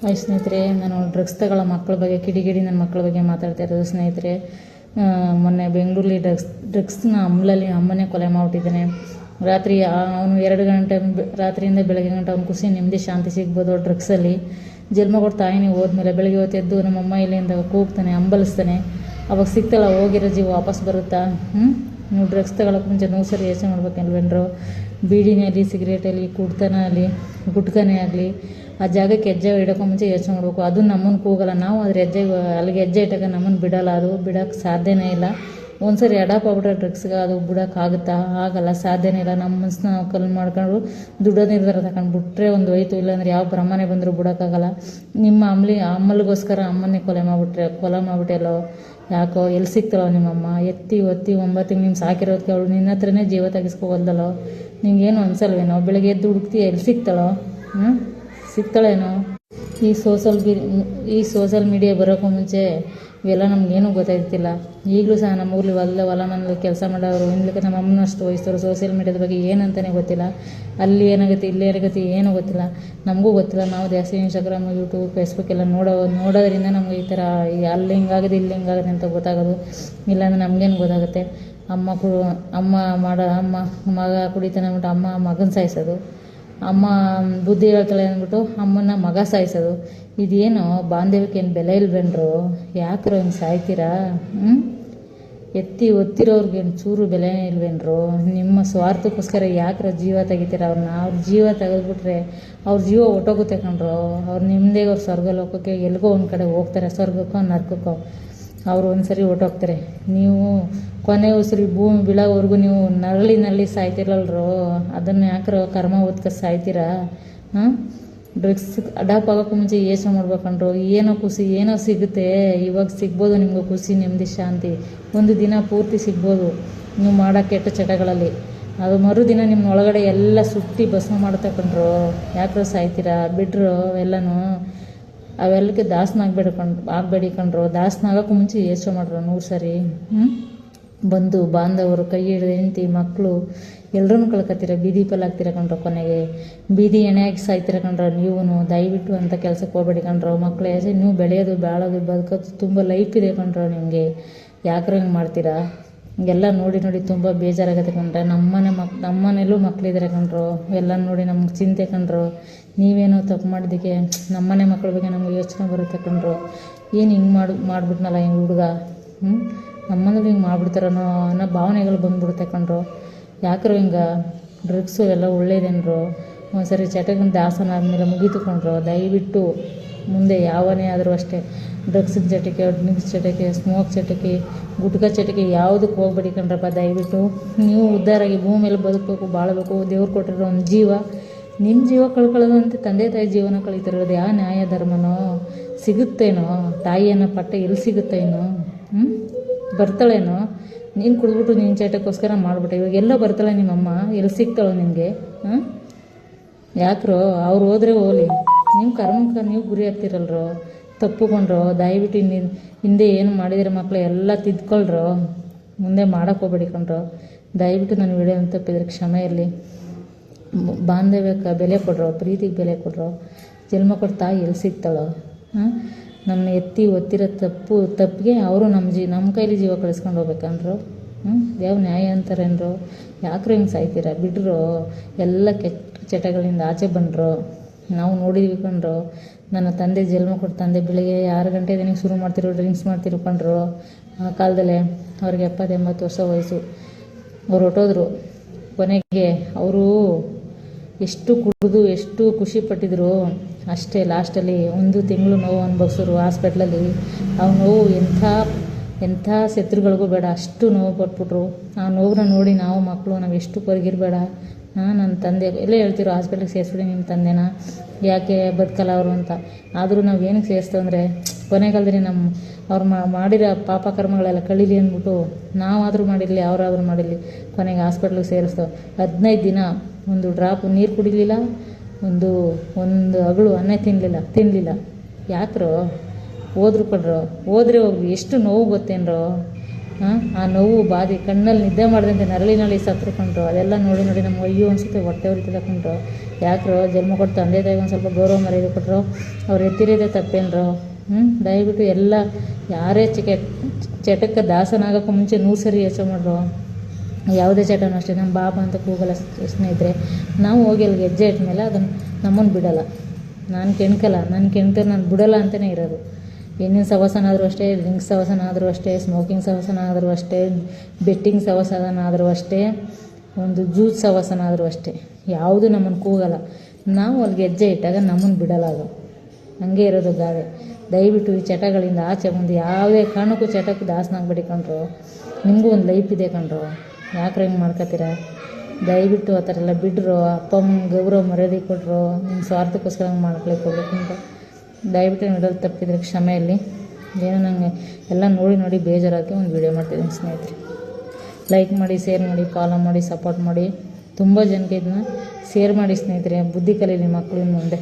Hi ಸ್ನೇಹಿತರೆ, ನಾನು drugs ತಗೊಳ್ಳೋ ಮಕ್ಕಳ ಬಗ್ಗೆ ಕಿಡಿಗಿಡಿ ನನ್ನ ಮಕ್ಕಳ ಬಗ್ಗೆ ಮಾತಾಡ್ತಾ ಇರೋದು ಸ್ನೇಹಿತರೆ. ಮೊನ್ನೆ ಬೆಂಗಳೂರಲ್ಲಿ ಡ್ರಗ್ಸ್ನ ಅಮ್ಮನೇ ಕೊಲೆ ಮಾಡಿಬಿಟ್ಟಿದ್ದಾನೆ. ರಾತ್ರಿ ಅವನು 2 ಗಂಟೆ ರಾತ್ರಿಯಿಂದ ಬೆಳಗ್ಗೆ ಗಂಟೆ ಅವ್ನು ಖುಷಿ ನೆಮ್ಮದಿ ಶಾಂತಿ ಸಿಗ್ಬೋದು ಡ್ರಗ್ಸಲ್ಲಿ. ಜನ್ಮ ಕೊಟ್ಟು ತಾಯಿನಿ ಹೋದ್ಮೇಲೆ ಬೆಳಗ್ಗೆ ಹೊತ್ತೆದ್ದು ನಮ್ಮಮ್ಮ ಇಲ್ಲಿಂದ ಕೂಗ್ತಾನೆ, ಅಂಬಲಿಸ್ತಾನೆ. ಅವಾಗ ಸಿಗ್ತಲ್ಲ ಹೋಗಿರೋ ಜೀವ ವಾಪಸ್ ಬರುತ್ತಾ? ನೀವು ಡ್ರಗ್ಸ್ ತಗೊಳ್ಳೋಕೆ ಮುಂಚೆ 100 ಸರಿ ಯೋಚನೆ ಮಾಡ್ಬೇಕಲ್ವೇನ್ರು? ಬೀಡಿನೇ ಆಗಲಿ, ಸಿಗರೇಟಲ್ಲಿ, ಕುಡ್ತನ ಆಗಲಿ, ಗುಟ್ಕನೇ ಆಗಲಿ, ಆ ಜಾಗಕ್ಕೆ ಹೆಜ್ಜೆ ಇಡೋಕೆ ಮುಂಚೆ ಯೋಚನೆ ಮಾಡಬೇಕು. ಅದು ನಮ್ಮನ್ನು ಕೂಗಲ್ಲ, ನಾವು ಅದ್ರ ಅಲ್ಲಿಗೆ ಹೆಜ್ಜೆ ಇಟ್ಟಾಗ ನಮ್ಮನ್ನು ಬಿಡೋಲ್ಲ. ಅದು ಬಿಡೋಕ್ಕೆ ಸಾಧ್ಯನೇ ಇಲ್ಲ. ಒಂದು ಸರಿ ಅಡಾಪ್ ಆಗ್ಬಿಟ್ರೆ ಡ್ರಗ್ಸ್ಗೆ ಅದು ಬಿಡೋಕ್ಕಾಗುತ್ತಾ? ಆಗಲ್ಲ, ಸಾಧ್ಯನೇ ಇಲ್ಲ. ನಮ್ಮ ಮನಸ್ಸನ್ನ ನಾವು ಕಲ್ಲು ಮಾಡ್ಕೊಂಡು ದುಡ್ಡೋ ನಿರ್ಧಾರ ತಗೊಂಡು ಬಿಟ್ರೆ ಒಂದು ಹೋಯ್ತು. ಇಲ್ಲಾಂದ್ರೆ ಯಾವ ಬ್ರಹ್ಮನೇ ಬಂದರೂ ಬಿಡೋಕ್ಕಾಗಲ್ಲ. ನಿಮ್ಮ ಅಮ್ಮಲಿಗೋಸ್ಕರ ಅಮ್ಮನ್ನೇ ಕೊಲೆ ಮಾಡಿಬಿಟ್ಟೆಲ್ಲೋ. ಯಾಕೋ ಎಲ್ಲಿ ಸಿಗ್ತಾಳೋ ನಿಮ್ಮಮ್ಮ? ಎತ್ತಿ ಒತ್ತಿ 9 ತಿಂಗಳು ನಿಮ್ಮ ಸಾಕಿರೋದಕ್ಕೆ ಅವಳು ನಿನ್ನ ಹತ್ರನೇ ಜೀವ ತೆಗಿಸ್ಕೊವಲ್ದಲ್ಲೋ? ನಿಮಗೇನು ಅನ್ಸಲ್ವೇನೋ? ಬೆಳಗ್ಗೆ ಎದ್ದು ಹುಡುಕ್ತಿ ಎಲ್ಲಿ ಸಿಗ್ತಾಳೋ? ಸಿಗ್ತಾಳೇನೋ? ಈ ಸೋಷಲ್ ಮೀಡಿಯಾ ಬರೋಕ್ಕೂ ಮುಂಚೆ ಇವೆಲ್ಲ ನಮಗೇನೂ ಗೊತ್ತಾಗ್ತಿಲ್ಲ. ಈಗಲೂ ಸಹ ನಮ್ಮ ಊರಲ್ಲಿ ಹೊಲ ಮನೇಲಿ ಕೆಲಸ ಮಾಡೋರು ಇನ್ಲಿಕ್ಕೆ ನಮ್ಮ ಅಮ್ಮನಷ್ಟು ವಯಸ್ಸವರು ಸೋಷಿಯಲ್ ಮೀಡಿಯಾದ ಬಗ್ಗೆ ಏನಂತಲೇ ಗೊತ್ತಿಲ್ಲ. ಅಲ್ಲಿ ಏನಾಗುತ್ತೆ, ಇಲ್ಲಿ ಏನಾಗುತ್ತೆ ಏನೂ ಗೊತ್ತಿಲ್ಲ. ನಮಗೂ ಗೊತ್ತಿಲ್ಲ. ನಾವು ಜಾಸ್ತಿ ಇನ್ಸ್ಟಾಗ್ರಾಮ್, ಯೂಟ್ಯೂಬ್, ಫೇಸ್ಬುಕ್ ಎಲ್ಲ ನೋಡೋದ್ರಿಂದ ನಮಗೆ ಈ ಥರ ಅಲ್ಲಿ ಹಿಂಗಾಗಿದೆ ಇಲ್ಲಿ ಹಿಂಗಾಗಿದೆ ಅಂತ ಗೊತ್ತಾಗೋದು. ಇಲ್ಲಾಂದ್ರೆ ನಮಗೇನು ಗೊತ್ತಾಗುತ್ತೆ? ಅಮ್ಮ ಮಗ ಕುಡಿತಾನೆ ಅಂದ್ಬಿಟ್ಟು ಅಮ್ಮ ಮಗನ ಸಾಯಿಸೋದು, ಅಮ್ಮ ಬುದ್ಧಿ ಹೇಳ್ತಾಳೆ ಅಂದ್ಬಿಟ್ಟು ಅಮ್ಮನ ಮಗ ಸಾಯಿಸೋದು. ಇದೇನು ಬಾಂಧವ್ಯಕ್ಕೆ ಏನು ಬೆಲೆ ಇಲ್ವೇನ್ರು? ಯಾಕ್ರೋ ಹಿಂಗೆ ಸಾಯ್ತೀರಾ? ಎತ್ತಿ ಒತ್ತಿರೋರ್ಗೇನು ಚೂರು ಬೆಲೆನೇ ಇಲ್ವೇನ್ರು? ನಿಮ್ಮ ಸ್ವಾರ್ಥಕ್ಕೋಸ್ಕರ ಯಾಕ್ರ ಜೀವ ತೆಗಿತೀರ ಅವ್ರನ್ನ? ಅವ್ರ ಜೀವ ತೆಗೆದ್ಬಿಟ್ರೆ ಅವ್ರ ಜೀವ ಹೊಟ್ಟೋಗುತ್ತೆ ಕಣ್ರು. ಅವ್ರು ನಿಮ್ಮದೇ ಅವ್ರ ಸ್ವರ್ಗ ಲೋಕಕ್ಕೆ ಎಲ್ಗೋ ಒಂದು ಕಡೆ ಹೋಗ್ತಾರೆ, ಸ್ವರ್ಗಕ್ಕೋ ನರ್ಕಕ್ಕೋ. ಅವರು ಒಂದು ಸರಿ ಹೊಟ್ಟೋಗ್ತಾರೆ. ನೀವು ಕೊನೆ ಉಸಿರು ಭೂಮಿ ಬೀಳೋವರೆಗೂ ನೀವು ನರಳಿ ಸಾಯ್ತಿರಲ್ರೋ. ಅದನ್ನು ಯಾಕ್ರೋ ಕರ್ಮ ಓದ್ಕ ಸಾಯ್ತೀರಾ? ಡ್ರಗ್ಸ್ ಅಡಾಪ್ ಆಗೋಕ್ಕೂ ಮುಂಚೆ ಯೋಚನೆ ಮಾಡ್ಬೇಕಂಡ್ರು. ಏನೋ ಖುಷಿ ಏನೋ ಸಿಗುತ್ತೆ. ಇವಾಗ ಸಿಗ್ಬೋದು ನಿಮ್ಗೆ ಖುಷಿ, ನೆಮ್ಮದಿ, ಶಾಂತಿ. ಒಂದು ದಿನ ಪೂರ್ತಿ ಸಿಗ್ಬೋದು ನೀವು ಮಾಡೋ ಕೆಟ್ಟ ಚಟಗಳಲ್ಲಿ. ಅದು ಮರುದಿನ ನಿಮ್ಮ ಒಳಗಡೆ ಎಲ್ಲ ಸುಟ್ಟಿ ಭಸ್ಮ ಮಾಡ್ತಕೊಂಡ್ರು. ಯಾಕ್ರೋ ಸಾಯ್ತೀರಾ? ಬಿಡ್ರು ಎಲ್ಲನೂ. ಅವೆಲ್ಲಕ್ಕೆ ಆಗಬೇಡಿ ಕಣ್ರು. ದಾಸನ ಆಗೋಕ್ಕೂ ಮುಂಚೆ ಯೋಚನೆ ಮಾಡ್ರು 100 ಸರಿ. ಬಂದು ಬಾಂಧವರು, ಕೈ ಹಿಡಿದು ಹೆಂಡತಿ, ಮಕ್ಕಳು ಎಲ್ಲರೂ ಕಳ್ಕೊತೀರ. ಬೀದಿ ಪಾಲಾಗ್ತೀರ ಕಣ್ರು. ಕೊನೆಗೆ ಬೀದಿ ಎಣೆಯಾಗಿ ಸಾಯ್ತೀರ ಕಣ್ರ. ನೀವು ದಯವಿಟ್ಟು ಅಂತ ಕೆಲಸಕ್ಕೆ ಹೋಗ್ಬೇಡಿ ಕಣ್ರು. ಮಕ್ಕಳೇ, ನೀವು ಬೆಳೆಯೋದು, ಬಾಳೋದು, ಬದುಕೋದು ತುಂಬ ಲೈಫ್ ಇದೆ ಕಣ್ರು ನಿಮಗೆ. ಯಾಕ್ರ ಹಿಂಗೆ ಮಾಡ್ತೀರಾ? ಎಲ್ಲ ನೋಡಿ ತುಂಬ ಬೇಜಾರಾಗುತ್ತೆ ಕಣ್ರೆ. ನಮ್ಮನೇಲೂ ಮಕ್ಕಳಿದ್ದಾರೆ ಕಣ್ರು. ಎಲ್ಲ ನೋಡಿ ನಮ್ಗೆ ಚಿಂತೆ ಕಣ್ರು. ನೀವೇನೋ ತಪ್ಪು ಮಾಡಿದ್ದಕ್ಕೆ ನಮ್ಮನೆ ಮಕ್ಕಳ ಬಗ್ಗೆ ನಮಗೆ ಯೋಚನೆ ಬರುತ್ತೆ ಕಣ್ರು. ಏನು ಹಿಂಗೆ ಮಾಡಿಬಿಟ್ನಲ್ಲ ಹಿಂಗೆ ಹುಡುಗ, ನಮ್ಮನೇಲಿ ಹಿಂಗೆ ಮಾಡಿಬಿಡ್ತಾರನೋ ಅನ್ನೋ ಭಾವನೆಗಳು ಬಂದುಬಿಡುತ್ತೆ ಕಣ್ರು. ಯಾಕ್ರೋ ಹಿಂಗೆ? ಡ್ರಗ್ಸು ಎಲ್ಲ ಒಳ್ಳೇದೇನ್ರು? ಒಂದು ಸರಿ ಚಟಕ್ಕೆ ದಾಸನ ಆದಮೇಲೆ ಮುಗಿತುಕೊಂಡ್ರು. ದಯವಿಟ್ಟು ಮುಂದೆ ಯಾವನೇ ಆದರೂ ಅಷ್ಟೇ ಡ್ರಗ್ಸಿನ ಚಟಕ್ಕೆ, ಡ್ರಿಂಕ್ಸ್ ಚಟಕ್ಕೆ, ಸ್ಮೋಕ್ ಚಟಕ್ಕೆ, ಗುಟ್ಕಾ ಚಟಕ್ಕೆ ಯಾವುದಕ್ಕೆ ಹೋಗ್ಬೇಡಿ ಕಣ್ರಪ್ಪ. ದಯವಿಟ್ಟು ನೀವು ಉದ್ಧಾರಾಗಿ ಭೂಮಿ ಮೇಲೆ ಬದುಕಬೇಕು, ಬಾಳಬೇಕು. ದೇವ್ರು ಕೊಟ್ಟಿರೋ ಒಂದು ಜೀವ, ನಿಮ್ಮ ಜೀವ ಕಳ್ಕೊಳ್ಳೋದು ಅಂತ ತಂದೆ ತಾಯಿ ಜೀವನ ಕಳೀತಿರೋದು ಯಾವ ನ್ಯಾಯ ಧರ್ಮನೋ? ಸಿಗುತ್ತೇನೋ? ತಾಯಿಯನ್ನು ಪಟ್ಟ ಎಲ್ಲಿ ಸಿಗುತ್ತೇನೋ? ಬರ್ತಾಳೇನೋ? ನೀನು ಕುಡಿದ್ಬಿಟ್ಟು ನಿನ್ನ ಚಟಕ್ಕೋಸ್ಕರ ಮಾಡಿಬಿಟ್ಟೆ. ಇವಾಗ ಎಲ್ಲೋ ಬರ್ತಾಳೆ ನಿಮ್ಮಮ್ಮ, ಎಲ್ಲಿ ಸಿಗ್ತಾಳೋ ನಿನಗೆ? ಯಾಕ್ರೋ? ಅವ್ರು ಹೋದ್ರೆ ಹೋಗಲಿ, ನಿಮ್ಮ ಕರ್ಮಕ್ಕೆ ನೀವು ಗುರಿ ಆಗ್ತಿರಲ್ರೋ. ತಪ್ಪುಕೊಂಡ್ರು. ದಯವಿಟ್ಟು ಹಿಂದೆ ಏನು ಮಾಡಿದಿರೋ ಮಕ್ಕಳು ಎಲ್ಲ ತಿದ್ಕೊಳ್ರು. ಮುಂದೆ ಮಾಡೋಕ್ಕೆ ಹೋಗ್ಬೇಡಿ ಕಣ್ರು. ದಯವಿಟ್ಟು ನಾನು ವಿಡಿಯೋ ತಪ್ಪಿದ್ರೆ ಕ್ಷಮೆ ಇರಲಿ. ಬಾಂಧವ್ಯಕ್ಕೆ ಬೆಲೆ ಕೊಡ್ರೋ, ಪ್ರೀತಿಗೆ ಬೆಲೆ ಕೊಡ್ರೋ. ಜನ್ಮ ಕೊಟ್ಟು ತಾಯಿ ಎಲ್ಲಿ ಸಿಗ್ತಾಳೋ? ನನ್ನ ಎತ್ತಿ ಒತ್ತಿರೋ ತಪ್ಪಿಗೆ ಅವರು ನಮ್ಮ ಕೈಲಿ ಜೀವ ಕಳಿಸ್ಕೊಂಡು ಹೋಗ್ಬೇಕಂದ್ರು. ಯಾವ ನ್ಯಾಯ ಅಂತಾರೇನ್ರು? ಯಾಕ್ರೂ ಹಿಂಗೆ ಸಾಯ್ತೀರ? ಬಿಡ್ರು. ಎಲ್ಲ ಕೆಟ್ಟ ಚಟಗಳಿಂದ ಆಚೆ ಬಂದರು. ನಾವು ನೋಡಿದ್ವಿ ಕಣ್ರು. ನನ್ನ ತಂದೆ ಜನ್ಮ ಕೊಟ್ಟು ತಂದೆ ಬೆಳಿಗ್ಗೆ 6 ಗಂಟೆ ದಿನಕ್ಕೆ ಶುರು ಮಾಡ್ತಿರೋ ಡ್ರಿಂಕ್ಸ್ ಮಾಡ್ತಿರೋ ಕಣ್ರು. ಆ ಕಾಲದಲ್ಲೇ ಅವ್ರಿಗೆ 70-80 ವರ್ಷ ವಯಸ್ಸು. ಅವ್ರು ಹೊಟ್ಟೋದ್ರು. ಕೊನೆಗೆ ಅವರು ಎಷ್ಟು ಕುಡಿದು ಎಷ್ಟು ಖುಷಿ ಪಟ್ಟಿದ್ರು ಅಷ್ಟೇ. ಲಾಸ್ಟಲ್ಲಿ 1 ತಿಂಗಳು ನೋವು ಅನುಭವಿಸಿದ್ರು ಹಾಸ್ಪಿಟ್ಲಲ್ಲಿ. ಆ ನೋವು ಎಂಥ ಶತ್ರುಗಳಿಗೂ ಬೇಡ, ಅಷ್ಟು ನೋವು ಪಟ್ಬಿಟ್ರು. ಆ ನೋವನ್ನ ನೋಡಿ ನಾವು ಎಷ್ಟು ಕೊರಗಿರಬೇಡ. ನನ್ನ ತಂದೆ ಎಲ್ಲೇ ಹೇಳ್ತಿರೋ ಹಾಸ್ಪಿಟ್ಲಿಗೆ ಸೇರಿಸ್ಬಿಡಿ ನಿಮ್ಮ ತಂದೆನ, ಯಾಕೆ ಬದುಕಲ್ಲ ಅವರು ಅಂತ. ಆದರೂ ನಾವು ಏನಕ್ಕೆ ಸೇರಿಸ್ತೇವೆ ಅಂದರೆ ಕೊನೆಗಾಲದಲ್ಲಿ ಅವ್ರು ಮಾಡಿರೋ ಪಾಪ ಕರ್ಮಗಳೆಲ್ಲ ಕಳೀಲಿ ಅಂದ್ಬಿಟ್ಟು ನಾವಾದರೂ ಮಾಡಿರಲಿ, ಅವರಾದರೂ ಮಾಡಿರಲಿ, ಕೊನೆಗೆ ಹಾಸ್ಪಿಟ್ಲಿಗೆ ಸೇರಿಸ್ತೇವೆ. 15 ದಿನ ಒಂದು ಡ್ರಾಪು ನೀರು ಕುಡಿಲಿಲ್ಲ, ಒಂದು ಅಗಳು ಅನ್ನ ತಿನ್ನಲಿಲ್ಲ. ಯಾಕ್ರೋ? ಹೋದ್ರು ಕಣ್ರು. ಹೋದ್ರೆ ಹೋಗ್ಲಿ, ಎಷ್ಟು ನೋವು ಗೊತ್ತೇನ್ರೋ? ಆ ನೋವು ಬಾಧೆ ಕಣ್ಣಲ್ಲಿ ನಿದ್ದೆ ಮಾಡಿದಂತೆ ನರಳಿ ಸತ್ರುಕೊಂಡ್ರು. ಅದೆಲ್ಲ ನೋಡಿ ನಮ್ಗೆ ಅಯ್ಯೋ ಅನ್ಸುತ್ತೆ, ಹೊಟ್ಟೆ ಉರಿತದೆ ಕೊಂಡ್ರು. ಯಾಕ್ರೋ ಜನ್ಮ ಕೊಟ್ಟು ತಂದೆ ತಾಯಿಗೆ ಒಂದು ಸ್ವಲ್ಪ ಗೌರವ ಮರ್ಯಾದೆ ಕೊಟ್ಟರು, ಅವ್ರು ಎತ್ತಿರೋದೇ ತಪ್ಪೇನ್ರು? ದಯವಿಟ್ಟು ಎಲ್ಲ ಯಾರೇ ಚಟಕ್ಕೆ ದಾಸನಾಗೋಕ್ಕೂ ಮುಂಚೆ 100 ಸರಿ ಯೋಚನೆ ಮಾಡ್ರು. ಯಾವುದೇ ಚಟನೂ ಅಷ್ಟೇ, ನಮ್ಮ ಬಾಬಾ ಅಂತ ಕೂಗಲ್ಲ ಸ್ನೇಹಿತರೆ. ನಾವು ಹೋಗಿ ಅಲ್ಲಿಗೆ ಹೆಜ್ಜೆ ಇಟ್ಮೇಲೆ ಅದನ್ನು ನಮ್ಮನ್ನು ಬಿಡೋಲ್ಲ. ನಾನು ಕೆಣ್ಕಲ್ಲ, ನಾನು ಕೆಣ್ತಾರೆ ನಾನು ಬಿಡೋಲ್ಲ ಅಂತಲೇ ಇರೋದು. ಹೆಣ್ಣಿನ ಸಹವಾಸನ ಆದರೂ ಅಷ್ಟೇ, ಡ್ರಿಂಕ್ಸ್ ಸಹವಾಸನ ಆದರೂ ಅಷ್ಟೇ, ಸ್ಮೋಕಿಂಗ್ ಸಹವಾಸನ ಆದರೂ ಅಷ್ಟೇ, ಬೆಟ್ಟಿಂಗ್ ಸಹವಾಸನ ಆದರೂ ಅಷ್ಟೇ, ಒಂದು ಜ್ಯೂಸ್ ಸಹವಾಸನ ಆದರೂ ಅಷ್ಟೇ, ಯಾವುದು ನಮ್ಮನ್ನು ಕೂಗಲ್ಲ. ನಾವು ಅಲ್ಲಿಗೆ ಹೆಜ್ಜೆ ಇಟ್ಟಾಗ ನಮ್ಮನ್ನು ಬಿಡಲ್ಲ ಅದು. ಹಂಗೆ ಇರೋದು ಗಾದೆ. ದಯವಿಟ್ಟು ಈ ಚಟಗಳಿಂದ ಆಚೆ ಬಂದು ಯಾವುದೇ ಕಾರಣಕ್ಕೂ ಚಟಕ್ಕೆ ದಾಸನಾಗ್ಬೇಡಿ ಕಣ್ರು. ನಿಮಗೂ ಒಂದು ಲೈಫ್ ಇದೆ ಕಣ್ರು, ಯಾಕ್ರೆ ಹಿಂಗೆ ಮಾಡ್ಕೊತೀರ? ದಯವಿಟ್ಟು ಆ ಥರ ಎಲ್ಲ ಬಿಡ್ರು. ಅಪ್ಪ ಅಮ್ಮನ ಗೌರವ ಮರ್ಯಾದೆ ಕೊಟ್ಟರು, ನಿಮ್ಮ ಸ್ವಾರ್ಥಕ್ಕೋಸ್ಕರ ಹಂಗೆ ಮಾಡ್ಕೊಳಕ್ಕೆ ಹೋಗ್ಬೇಕು ಅಂತ. ದಯವಿಟ್ಟು ನೀಡೋದು ತಪ್ಪಿದ್ರೆ ಕ್ಷಮೆಯಲ್ಲಿ. ಏನೋ ನನಗೆ ಎಲ್ಲ ನೋಡಿ ಬೇಜಾರಾಗಿ ಒಂದು ವಿಡಿಯೋ ಮಾಡ್ತಿದ್ದೀನಿ ಸ್ನೇಹಿತರೆ. ಲೈಕ್ ಮಾಡಿ, ಶೇರ್ ಮಾಡಿ, ಫಾಲೋ ಮಾಡಿ, ಸಪೋರ್ಟ್ ಮಾಡಿ. ತುಂಬ ಜನಕ್ಕೆ ಇದನ್ನ ಶೇರ್ ಮಾಡಿ ಸ್ನೇಹಿತರೆ. ಬುದ್ಧಿ ಕಲೀಲಿ ಮಕ್ಕಳು ಮುಂದೆ.